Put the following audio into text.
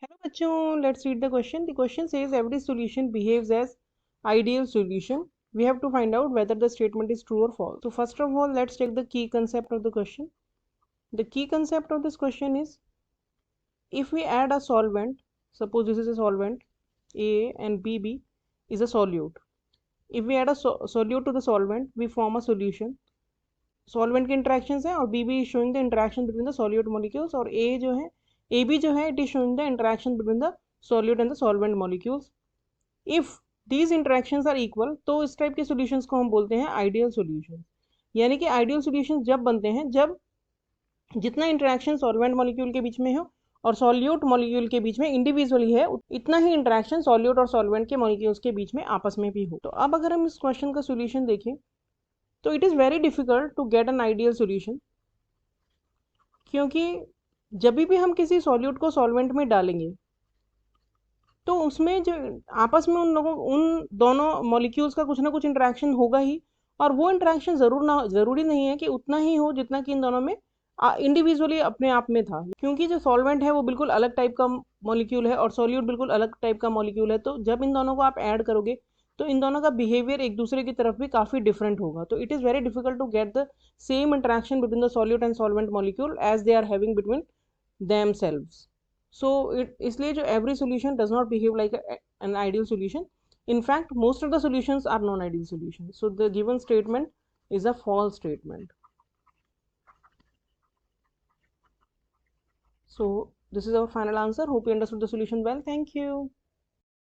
Hello bachcho, let's read the question. The question says every solution behaves as ideal solution. We have to find out whether the statement is true or false. So first of all, let's take the key concept of the question. The key concept of this question is, if we add a solvent, suppose this is a solvent A and BB is a solute. If we add a solute to the solvent, we form a solution. Solvent की interactions है और B B showing the interaction between the solute molecules और A जो है A B जो है it is showing the interaction between the solute and the solvent molecules if these interactions are equal तो इस टाइप के सॉल्यूशंस को हम बोलते हैं आइडियल सॉल्यूशन। यानी कि आइडियल सॉल्यूशन जब बनते हैं जब जितना इंटरेक्शन सॉल्वेंट मॉलिक्यूल के बीच में हो और सॉल्यूट मॉलिक्यूल के बीच में इंडिविजुअली है इतना ही इंटरेक्शन सॉल्यूट और सॉल्वेंट के मॉलिक्यूल्स के बीच में आपस में भी हो। तो अब अगर हम इस क्वेश्चन का सॉल्यूशन देखें तो it is very difficult to get an ideal solution, क्योंकि जब भी हम किसी सॉल्यूट को सॉल्वेंट में डालेंगे तो उसमें जो आपस में उन दोनों मॉलिक्यूल्स का कुछ ना कुछ इंटरेक्शन होगा ही, और वो इंटरेक्शन ज़रूरी नहीं है कि उतना ही हो जितना कि इन दोनों में इंडिविजुअली अपने आप में था, क्योंकि जो सॉल्वेंट है वो बिल्कुल अलग टाइप का मॉलिक्यूल है और सॉल्यूट बिल्कुल अलग टाइप का मॉलिक्यूल है। तो जब इन दोनों को आप ऐड करोगे तो इन दोनों का बिहेवियर एक दूसरे की तरफ भी काफ़ी डिफरेंट होगा। तो it is very difficult to get the same interaction between the solute and solvent molecule as they are having between themselves. So इसलिए जो every solution does not behave like an ideal solution. In fact, most of the solutions are non-ideal solutions. So the given statement is a false statement. So this is our final answer. Hope you understood the solution well. Thank you.